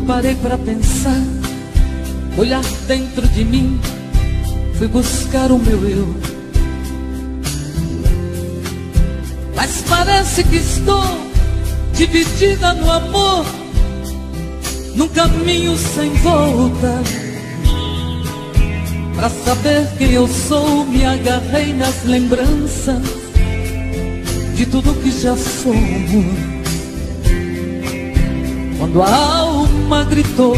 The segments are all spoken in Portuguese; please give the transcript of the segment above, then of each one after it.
parei pra pensar, olhar dentro de mim, fui buscar o meu eu. Mas parece que estou dividida no amor, num caminho sem volta. Pra saber quem eu sou, me agarrei nas lembranças de tudo que já somos. Quando a alma gritou,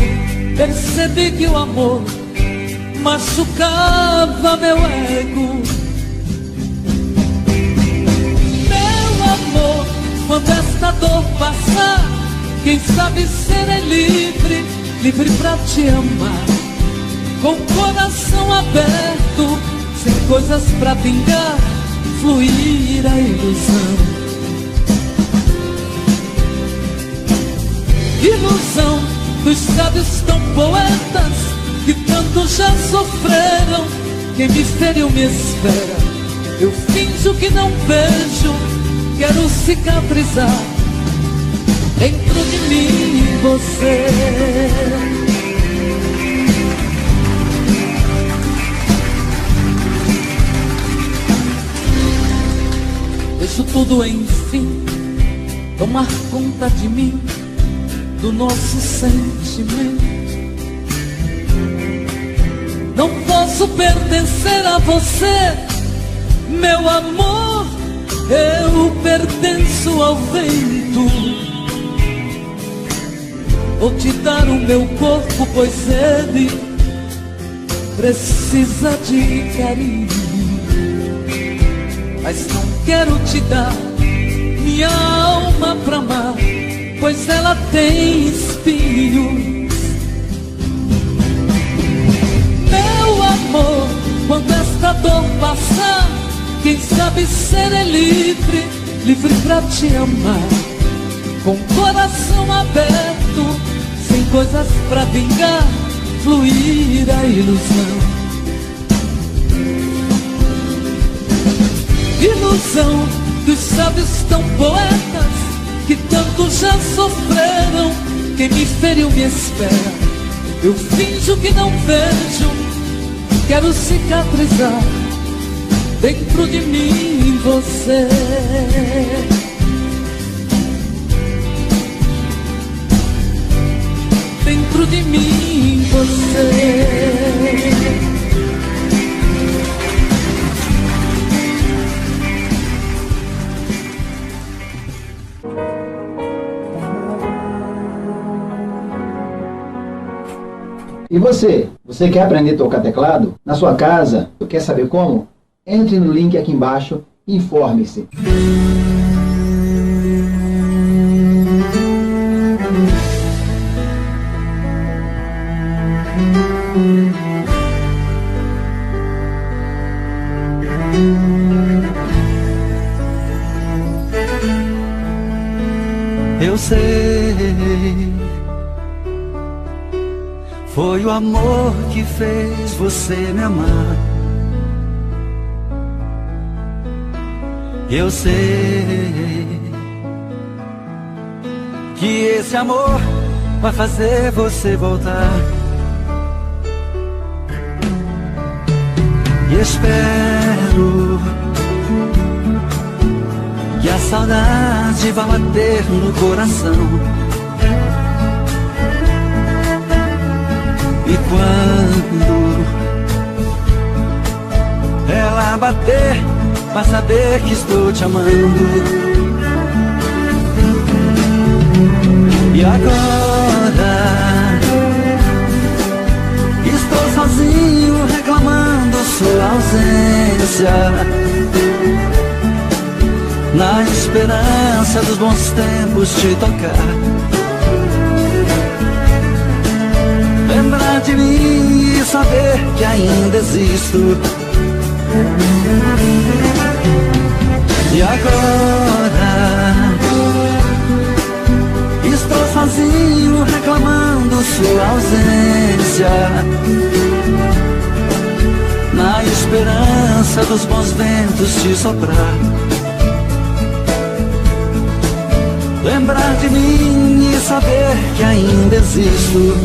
percebi que o amor machucava meu ego. Meu amor, quando esta dor passar, quem sabe serei livre, livre pra te amar, com o coração aberto, sem coisas pra vingar, fluir a ilusão. Ilusão dos sábios tão poetas que tanto já sofreram. Quem me feriu me espera, eu finjo que não vejo, quero cicatrizar dentro de mim você. Deixo tudo enfim tomar conta de mim, do nosso sentimento. Não posso pertencer a você, meu amor, eu pertenço ao vento. Vou te dar o meu corpo, pois ele precisa de carinho. Mas não quero te dar minha alma pra amar, pois ela tem espinhos. Meu amor, quando esta dor passar, quem sabe serei livre, livre pra te amar, com o coração aberto, sem coisas pra vingar, fluir a ilusão. Ilusão dos sábios tão poetas que tanto já sofreram. Quem me feriu me espera, eu finjo que não vejo, quero cicatrizar dentro de mim você. Dentro de mim você. E você? Você quer aprender a tocar teclado? Na sua casa? Quer saber como? Entre no link aqui embaixo e informe-se. Eu sei, foi o amor que fez você me amar. Eu sei que esse amor vai fazer você voltar. E espero que a saudade vá bater no coração. E quando ela bater, vai saber que estou te amando. E agora estou sozinho reclamando sua ausência, na esperança dos bons tempos te tocar, lembrar de mim e saber que ainda existo. E agora estou sozinho reclamando sua ausência, na esperança dos bons ventos te soprar, lembrar de mim e saber que ainda existo.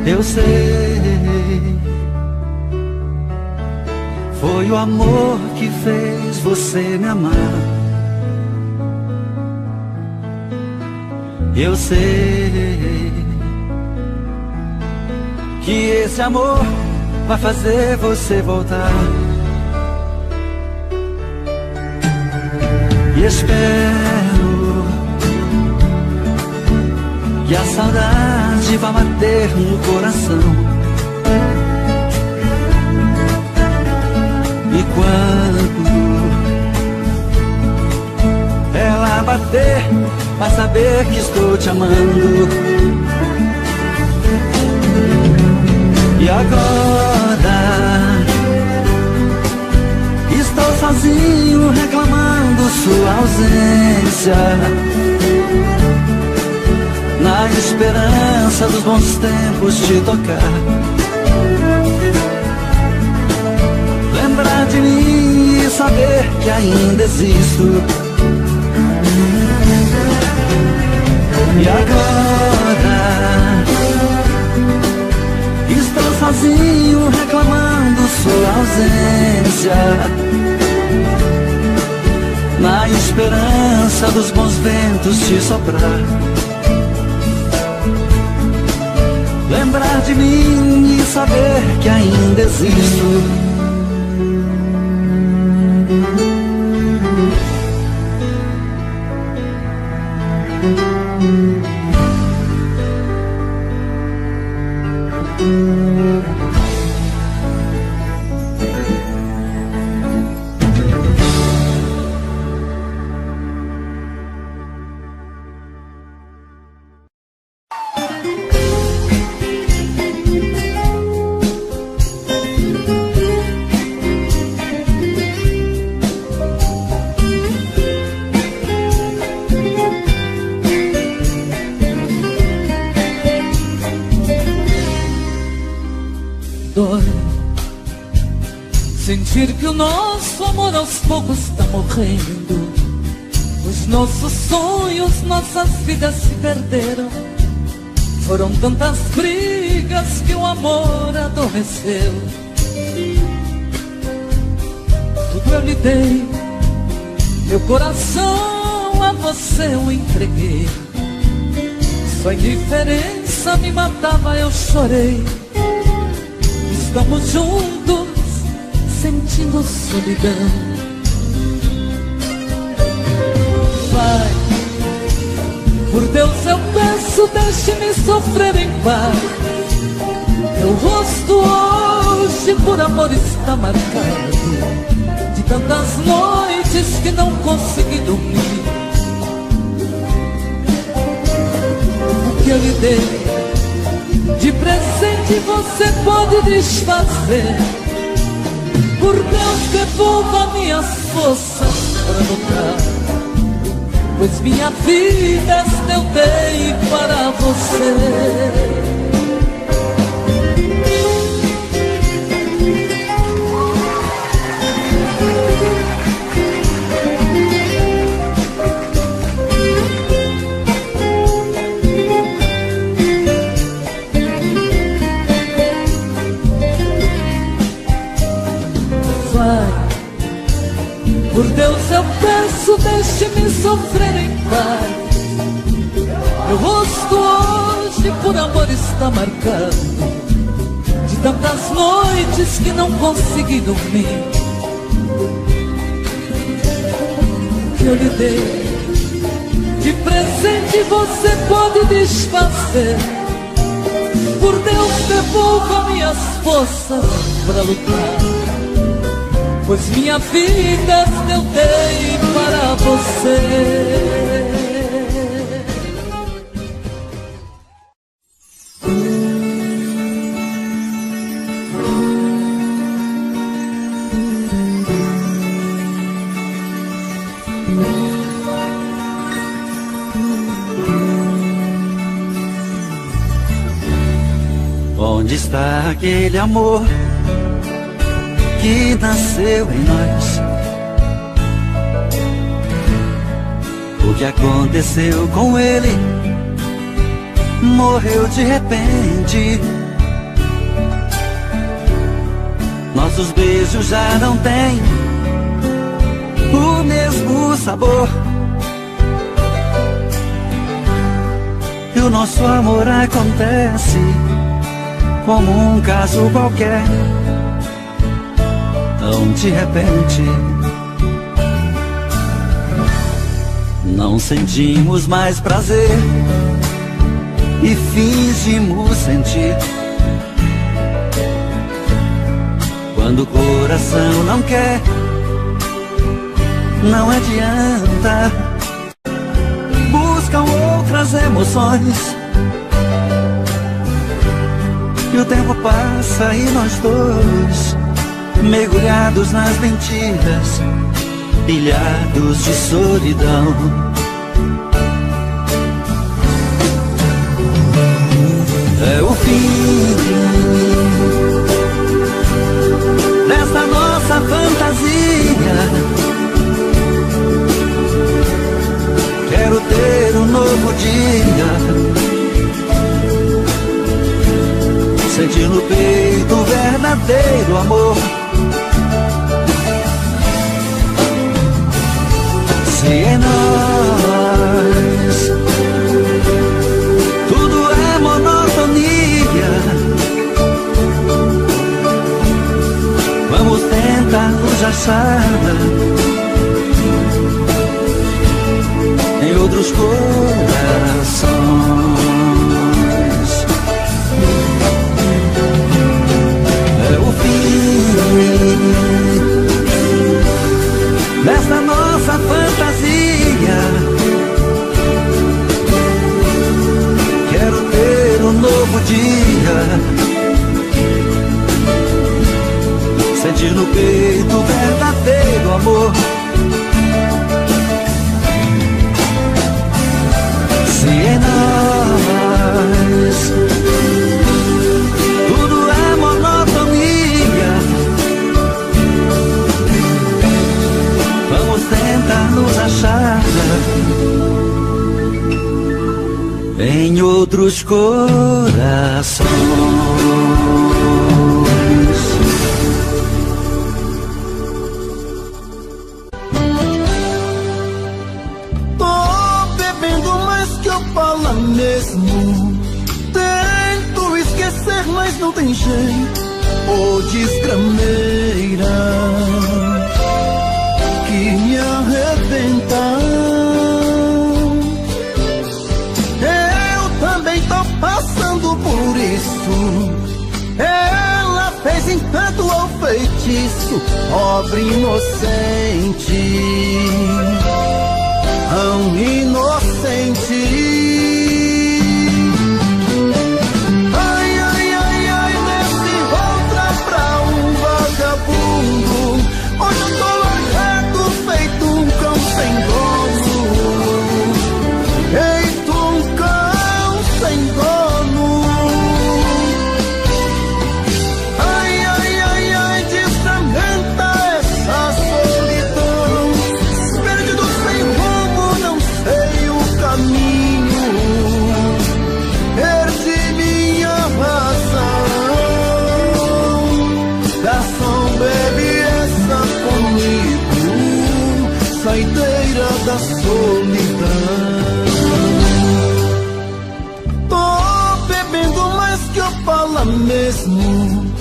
Eu sei, foi o amor que fez você me amar. Eu sei que esse amor vai fazer você voltar. E espero que a saudade vá bater no coração. E quando ela bater, vai saber que estou te amando. E agora estou sozinho reclamando sua ausência, na esperança dos bons tempos te tocar. Lembrar de mim e saber que ainda existo. E agora estou sozinho reclamando sua ausência, na esperança dos bons ventos te soprar. Lembrar de mim e saber que ainda existo. Sentir que o nosso amor aos poucos está morrendo. Os nossos sonhos, nossas vidas se perderam. Foram tantas brigas que o amor adormeceu. Tudo eu lhe dei, meu coração a você eu entreguei. Sua indiferença me matava, eu chorei. Estamos juntos, sentindo solidão. Vai, por Deus eu peço, deixe-me sofrer em paz. Meu rosto hoje por amor está marcado, de tantas noites que não consegui dormir. O que eu lhe dei de presente você pode desfazer. Por Deus, devolva minhas forças para lutar, pois minha vida esta eu dei para você. Por Deus eu peço, deixe-me sofrer em paz. Meu rosto hoje por amor está marcado, de tantas noites que não consegui dormir. O que eu lhe dei de presente você pode desfazer. Por Deus, devolva minhas forças para lutar, pois minha vida eu dei para você. Onde está aquele amor que nasceu em nós? O que aconteceu com ele? Morreu de repente. Nossos beijos já não têm o mesmo sabor. E o nosso amor acontece como um caso qualquer, tão de repente. Não sentimos mais prazer e fingimos sentir. Quando o coração não quer, não adianta. Buscam outras emoções. E o tempo passa e nós dois, mergulhados nas mentiras, ilhados de solidão. É o fim dessa nossa fantasia. Quero ter um novo dia, sentir no peito o verdadeiro amor. Se em nós tudo é monotonia, vamos tentar nos achar em outros corações. É o fim desta nossa fantasia. Quero ter um novo dia, sentir no peito o verdadeiro amor. Se em nós tudo é monotonia, vamos tentar nos achar em outros corações. Mesmo tento esquecer, mas não tem jeito. Ô desgrameira que me arrebenta. Eu também tô passando por isso. Ela fez encanto ao feitiço, pobre inocente, tão inocente. Hoje eu tô largado, feito um cão sem dono. Feito um cão sem dono. Ai, ai, ai, ai, desamenta essa solidão. Perdido sem rumo, não sei o caminho. Perdi minha razão. Garçom, bebe comigo, saideira da solidão. Tô bebendo mais que eu falo mesmo.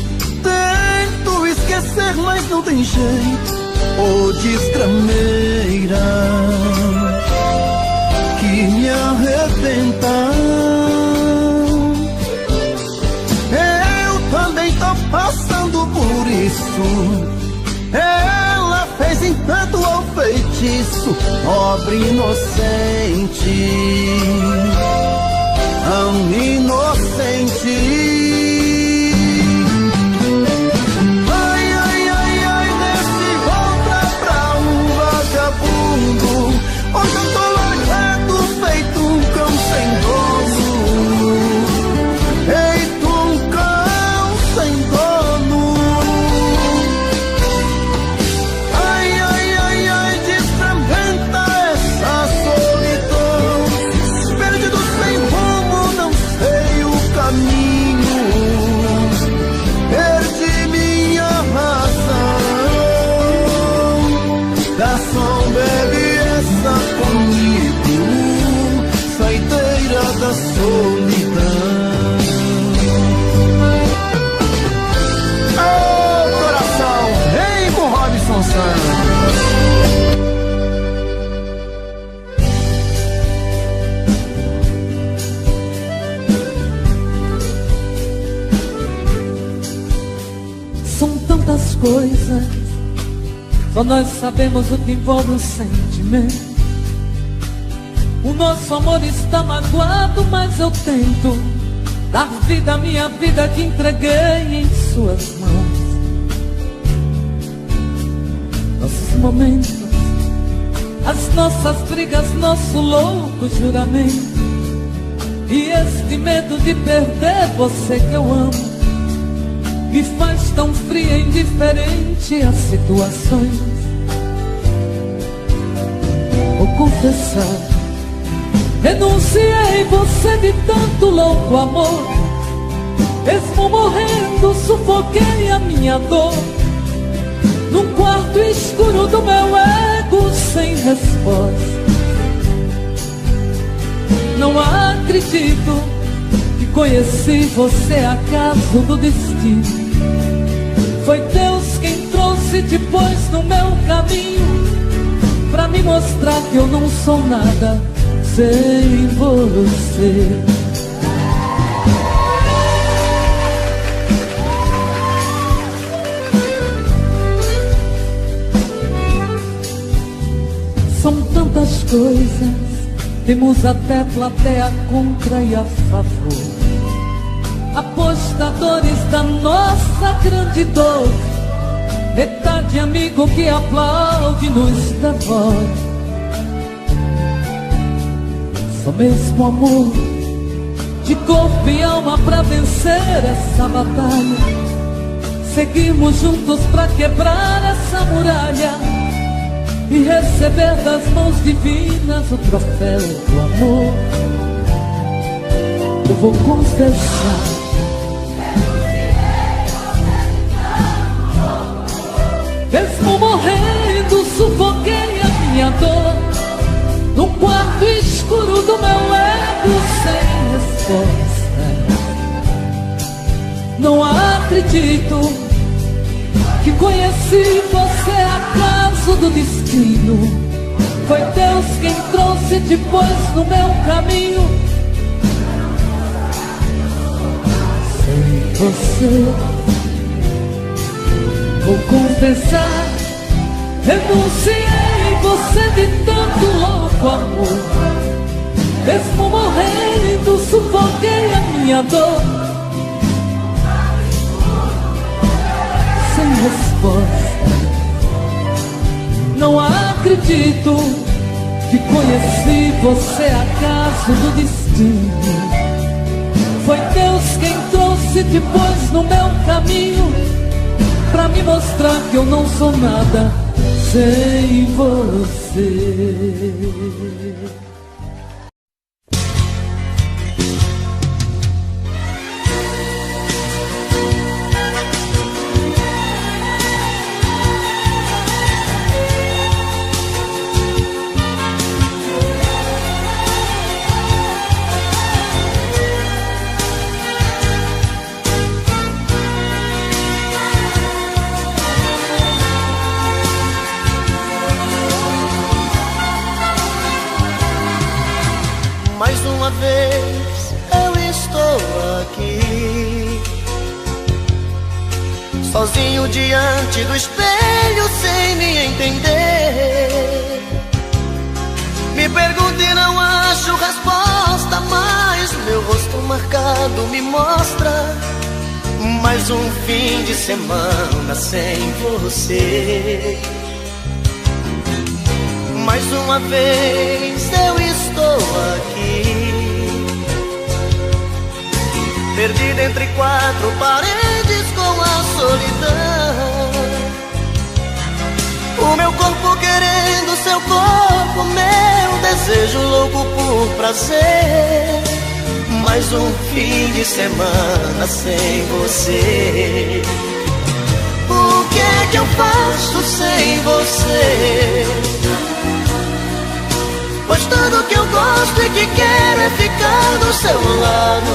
Tento esquecer, mas não tem jeito. Ô desgrameira que me arrebenta. Eu também tô passando por isso. Ela fez encanto ao feitiço, pobre inocente, tão inocente. Ai, ai, ai, ai, nesse volta pra um vagabundo. Hoje eu tô largado, feito um cão sem dono. Feito um cão coisas, só nós sabemos o que envolve o sentimento. O nosso amor está magoado, mas eu tento dar vida à minha vida que entreguei em suas mãos. Nossos momentos, as nossas brigas, nosso louco juramento, e este medo de perder você que eu amo me faz tão fria e indiferente às situações. Vou confessar, renunciei você de tanto louco amor. Mesmo morrendo, sufoquei a minha dor num quarto escuro do meu ego sem resposta. Não acredito que conheci você acaso do destino. Foi Deus quem trouxe depois no meu caminho pra me mostrar que eu não sou nada sem você. São tantas coisas, temos até plateia contra e a favor, apostadores da nossa grande dor, metade amigo que aplaude nos devora. Só mesmo amor de corpo e alma pra vencer essa batalha. Seguimos juntos pra quebrar essa muralha e receber das mãos divinas o troféu do amor. Eu vou confessar, mesmo morrendo, sufoquei a minha dor num quarto escuro do meu ego sem resposta. Não acredito que conheci você acaso do destino. Foi Deus quem trouxe depois no meu caminho. Sem você, vou confessar, renunciei você de tanto louco amor. Mesmo morrendo, sufoquei a minha dor sem resposta. Não acredito que conheci você acaso do destino. Foi Deus quem trouxe depois no meu caminho pra me mostrar que eu não sou nada sem você. Mais uma vez eu estou aqui, sozinho diante do espelho sem me entender. Me pergunto e não acho resposta, mas meu rosto marcado me mostra mais um fim de semana sem você. Mais uma vez eu estou aqui, perdido entre quatro paredes com a solidão. O meu corpo querendo seu corpo, meu desejo louco por prazer. Mais um fim de semana sem você. O que é que eu faço sem você? Pois tudo que eu gosto e que quero é ficar do seu lado.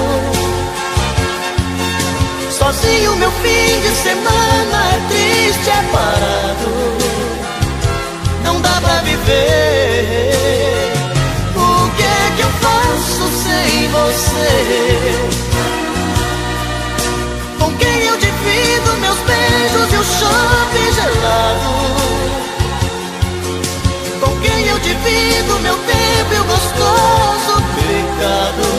Sozinho meu fim de semana é triste, é parado. Não dá pra viver. O que é que eu faço sem você? Com quem eu divido meus beijos e o choro gostoso pecado.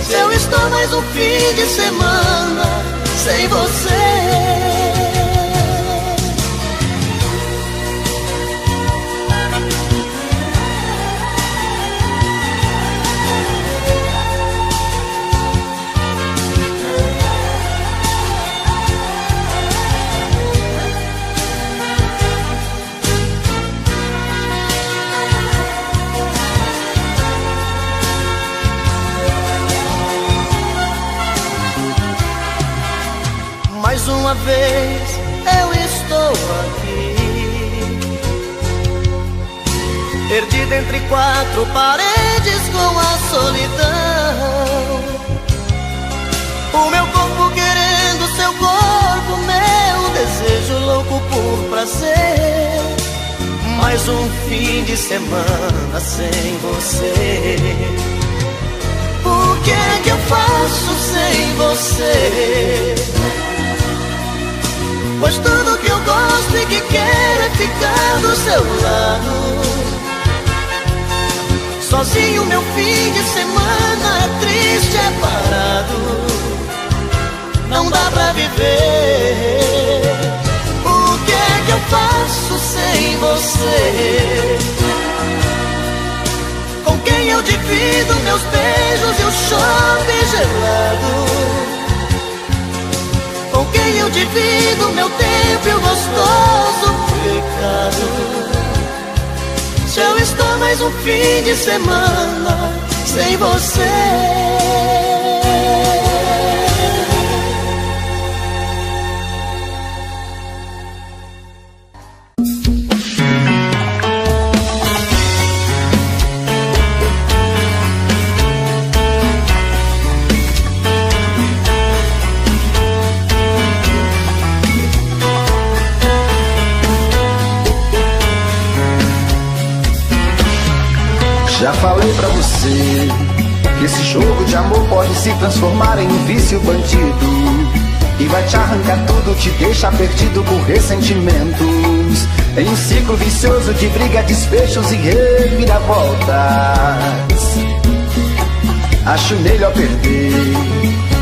Se eu estou mais um fim de semana sem você. Mais uma vez eu estou aqui, perdido entre quatro paredes com a solidão. O meu corpo querendo seu corpo, meu desejo louco por prazer. Mais um fim de semana sem você. O que é que eu faço sem você? Pois tudo que eu gosto e que quero é ficar do seu lado. Sozinho meu fim de semana é triste, é parado. Não dá pra viver. O que é que eu faço sem você? Com quem eu divido meus beijos e o chope gelado? Com quem eu divido meu tempo e o gostoso pecado? Se eu estou mais um fim de semana sem você. Já falei pra você que esse jogo de amor pode se transformar em um vício bandido, e vai te arrancar tudo, te deixar perdido por ressentimentos, em um ciclo vicioso de briga, despechos e reviravoltas. Acho melhor perder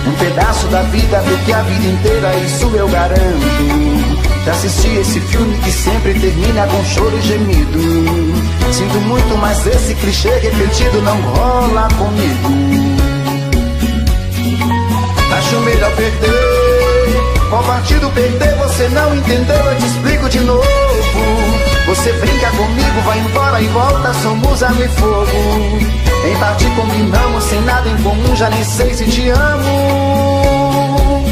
um pedaço da vida do que a vida inteira, isso eu garanto. Já assisti esse filme que sempre termina com choro e gemido. Sinto muito, mas esse clichê repetido não rola comigo. Acho melhor perder. Qual partido perder? Você não entendeu, eu te explico de novo. Você brinca comigo, vai embora e volta, somos água e fogo. Em parte combinamos, sem nada em comum, já nem sei se te amo.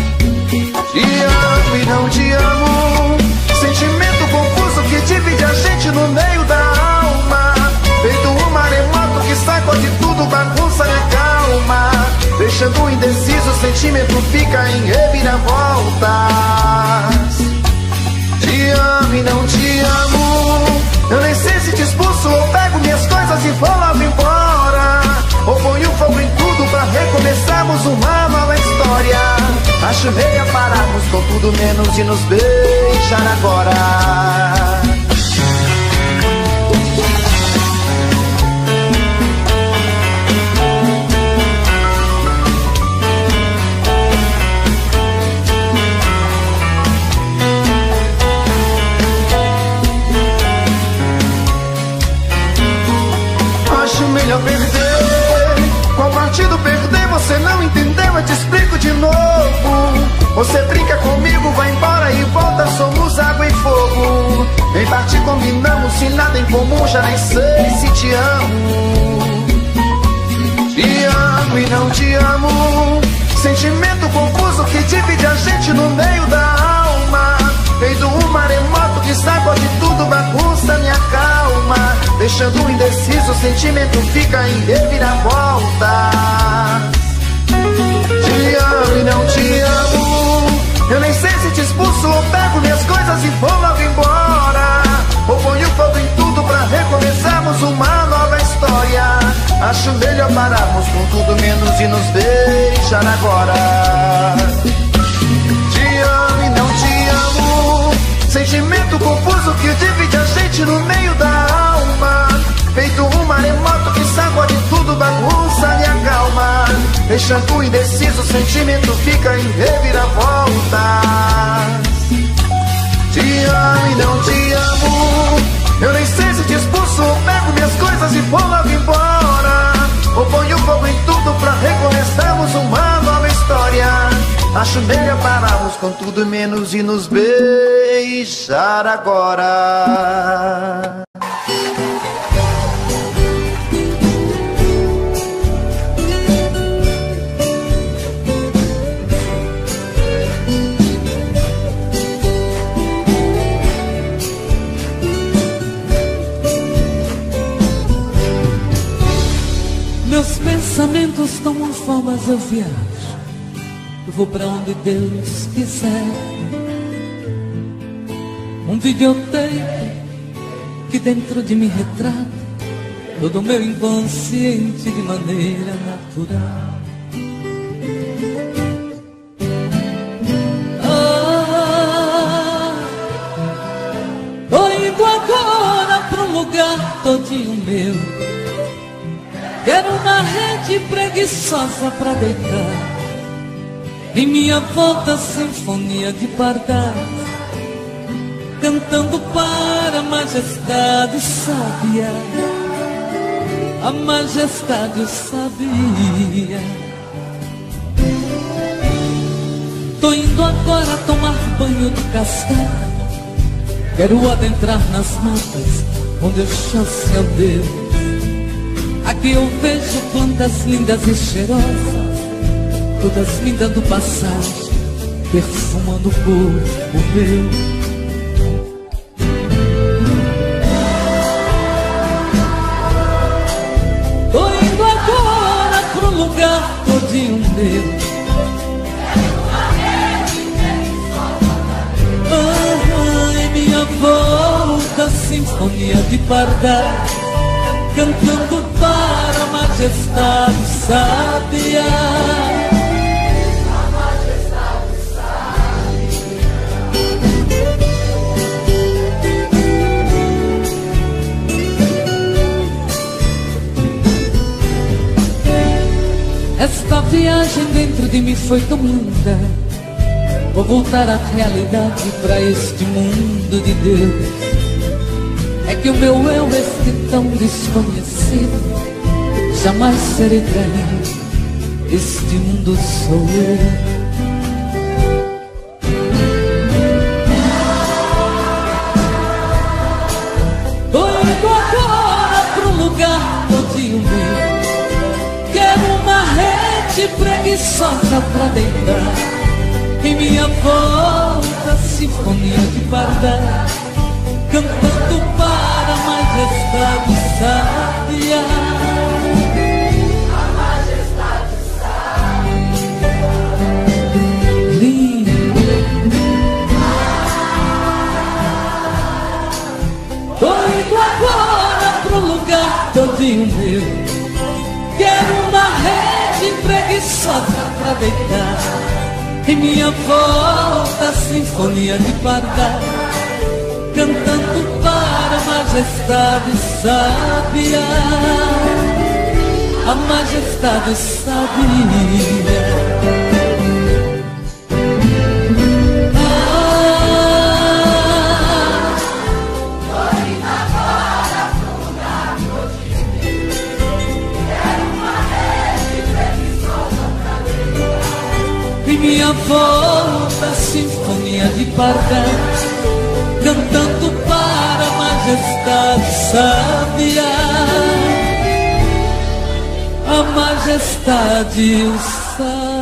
Te amo e não te amo. Sentimento confuso que divide a gente no meio da alma. Feito um maremoto que sacode tudo, bagunça e acalma. Deixando indeciso, o sentimento fica em reviravoltas. Te amo e não te amo. Eu nem sei se te expulso ou pego minhas coisas e vou logo embora, ou ponho fogo em tudo pra recomeçarmos uma nova história. Acho melhor pararmos com tudo menos de nos beijar agora. Acho melhor perder. Qual partido perder? Você não entendeu, eu te explico de novo. Você brinca comigo, vai embora e volta, somos água e fogo. Em parte combinamos, sem nada em comum, já nem sei se te amo. Te amo e não te amo. Sentimento confuso que divide a gente no meio da alma. Feito um maremoto que sacode tudo, bagunça, me acalma. Deixando indeciso, o sentimento fica em reviravolta. Te amo e não te amo. Eu nem sei se te expulso ou pego minhas coisas e vou logo embora, ou ponho fogo em tudo pra recomeçarmos uma nova história. Acho melhor pararmos com tudo menos de nos beijar agora. Te amo e não te amo. Sentimento confuso que divide a gente no meio da alma. Feito um maremoto deixando indeciso, o sentimento fica em reviravoltas. Te amo e não te amo, eu nem sei se te expulso ou pego minhas coisas e vou logo embora, ou ponho fogo em tudo pra recomeçarmos uma nova história. Acho melhor pararmos com tudo menos de nos beijar agora. Meus pensamentos tomam formas, eu viajo, eu vou pra onde Deus quiser. Um videotape que dentro de mim retrata todo o meu inconsciente de maneira natural. Tô indo agora pra um lugar todinho meu. Quero uma rede preguiçosa pra deitar. Em minha volta, sinfonia de pardais, cantando para a majestade sábia. A majestade sabia. Tô indo agora tomar banho de cascata. Quero adentrar nas matas onde eu chasse ao Deus. Aqui eu vejo plantas lindas e cheirosas, todas vindas do passado, perfumando o corpo meu. Tô indo agora pro lugar todinho meu. Em minha volta, sinfonia de pardais, cantando para a majestade sábia. A majestade sábia. Esta viagem dentro de mim foi tão linda. Vou voltar à realidade, para este mundo de Deus. É que o meu eu, este tão desconhecido, jamais serei traído. Este mundo sou eu. Tô indo agora pro lugar todinho meu. Quero uma rede preguiçosa pra deitar. Em minha volta, sinfonia de pardais, cantando para a majestade sábia. A majestade sábia. Lindo. Tô indo agora pro lugar todinho meu. Quero uma rede preguiçosa pra deitar. Em minha volta, sinfonia de pardais, cantando para a majestade sábia. A majestade sábia. Tô indo agora pro lugar todinho meu. Quero uma rede preguiçosa pra deitar. Em minha volta, sinfonia de pardais, cantando para a majestade sábia. A majestade sábia.